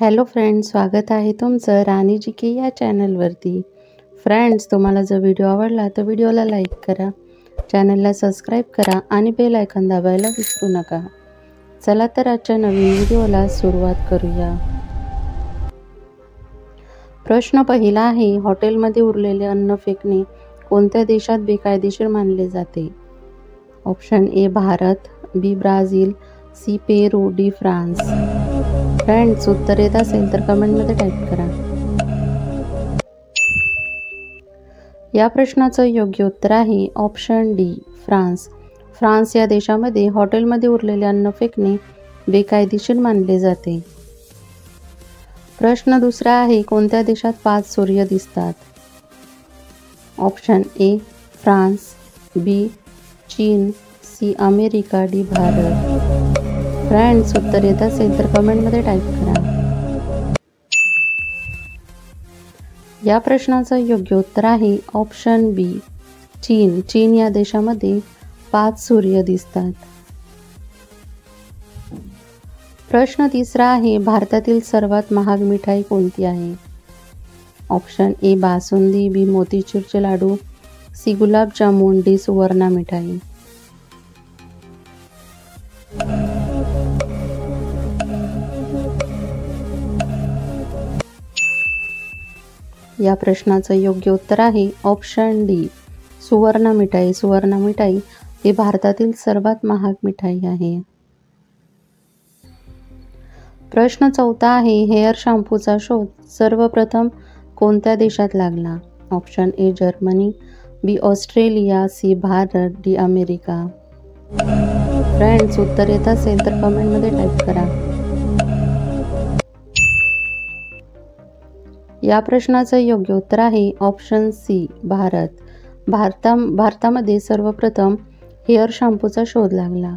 Hello friends, स्वागत आहे तुमचं राणी जी के या चॅनलवरती. फ्रेंड्स, तुम्हाला जर व्हिडिओ आवडला तर व्हिडिओला लाईक करा, चॅनलला सबस्क्राईब करा आणि बेल आयकॉन दाबायला विसरू नका. चला तर आजच्या नवीन व्हिडिओला सुरुवात करूया. प्रश्न पहिला आहे, हॉटेलमध्ये उरलेले अन्न फेकणे कोणत्या देशात बेकायदेशीर मानले जाते? Option A Bharat, B Brazil, C Peru, D France. Friends, उत्तर येत असेल तर कमेंटमध्ये टाईप करा. या प्रश्नाचं योग्य उत्तर आहे ऑप्शन डी फ्रान्स. फ्रान्स या देशामध्ये हॉटेलमध्ये उरलेले अन्न फेकणे बेकायदेशीर मानले जाते. प्रश्न दुसरा आहे, कोणत्या देशात 5 सूर्य दिसतात? ऑप्शन ए फ्रान्स, बी चीन, C America, D Bharat. Friends, उत्तर येत असेल तर कमेंटमध्ये टाईप करा. या प्रश्नाचं योग्य उत्तर आहे ऑप्शन बी चीन. चीन या देशामध्ये 5 सूर्य दिसतात. प्रश्न तिसरा आहे, भारतातील सर्वात महाग मिठाई कोणती आहे? ऑप्शन ए बासुंदी, बी मोतीचूरचे लाडू, सी गुलाबजामुन, डी सुवर्णा मिठाई. या प्रश्नाचं योग्य उत्तर आहे ऑप्शन डी सुवर्ण मिठाई. सुवर्ण मिठाई ही भारतातील सर्वात महाग मिठाई आहे. प्रश्न चौथा आहे, हेअर शॅम्पूचा शोध सर्वप्रथम कोणत्या देशात लागला? Option A Germany, B Australia, C Bharat, D America. Friends, उत्तर येत असेल तर कमेंटमध्ये टाईप करा. या प्रश्नाचं योग्य उत्तर आहे ऑप्शन सी भारत. भारतामध्ये सर्वप्रथम हेअर शॅम्पूचा शोध लागला.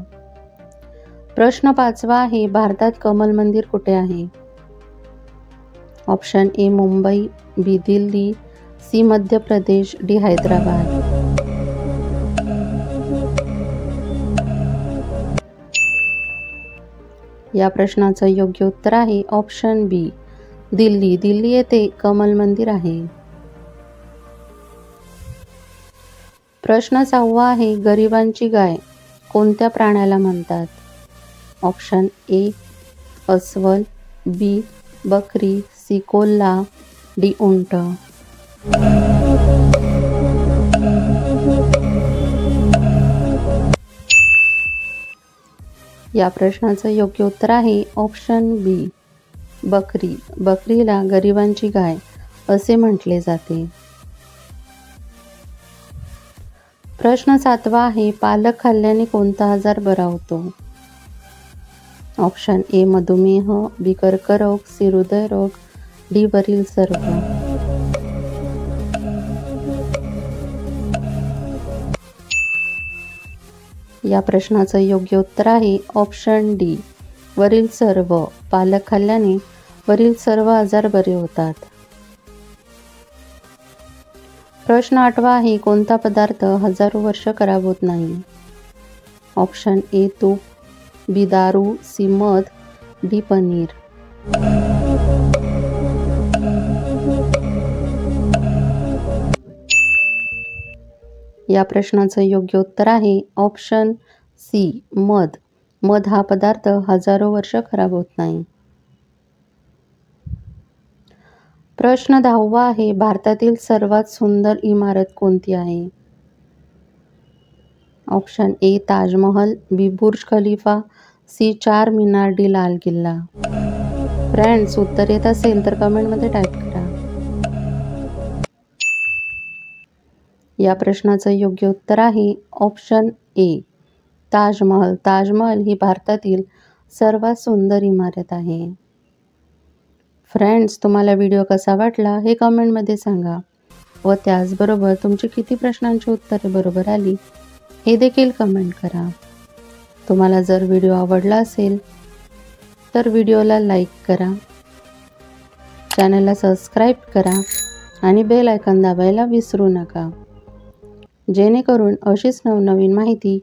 प्रश्न पाचवा आहे, भारतात कमल मंदिर कुठे आहे? Option A Mumbai, B Delhi, C Madhya Pradesh, D Hyderabad. या प्रश्नाचं योग्य उत्तर आहे ऑप्शन बी दिल्ली. दिल्ली येथे कमल मंदिर आहे. प्रश्न 6वा आहे, गरिबांची गाय कोणत्या प्राण्याला म्हणतात? ऑप्शन ए अस्वल, बी बकरी, सी कोल्हा, डी उंट. या प्रश्नाचं योग्य उत्तर आहे ऑप्शन बी बकरी. बकरीला गरिबांची गाय असे म्हटले जाते. प्रश्न 7वा आहे, पालक खाल्ल्याने कोणता आजार बरा होतो? ऑप्शन ए मधुमेह, बी कर्करोग, सी हृदयरोग, डी वरील सर्व. या प्रश्नाचं योग्य उत्तर आहे ऑप्शन डी वरील सर्व. पालक खाल्ल्याने वरील सर्व आजार बरे होतात. प्रश्न 8वा आहे, कोणता पदार्थ हजारो वर्ष खराब होत नाही? ऑप्शन ए तूप, बी दारू, सी मध, डी पनीर. या प्रश्नाचं योग्य उत्तर आहे ऑप्शन सी मध. मध हा पदार्थ हजारो वर्ष खराब होत नाही. प्रश्न 10वा आहे, भारतातील सर्वात सुंदर इमारत कोणती आहे? Option A Taj Mahal, B Burj Khalifa, C Char Minar, D लाल किल्ला. फ्रेंड्स, उत्तर येत असेल तर कमेंटमध्ये टाईप करा. या प्रश्नाचं योग्य उत्तर आहे ऑप्शन ए ताजमहल. ताजमहल ही भारतातील सर्वात सुंदर इमारत आहे. फ्रेंड्स, तुम्हाला व्हिडिओ कसा वाटला हे कमेंटमध्ये सांगा व त्याचबरोबर तुमची किती प्रश्नांची उत्तरे बरोबर आली हे देखील कमेंट करा. तुम्हाला जर व्हिडिओ आवडला असेल तर व्हिडिओला लाईक करा, चॅनलला सबस्क्राईब करा आणि बेल आयकॉन दाबायला विसरू नका, जेणेकरून अशीच नवनवीन माहिती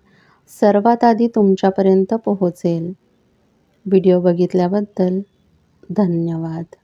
सर्वात आधी तुमच्यापर्यंत पोहोचेल. व्हिडिओ बघितल्याबद्दल धन्यवाद.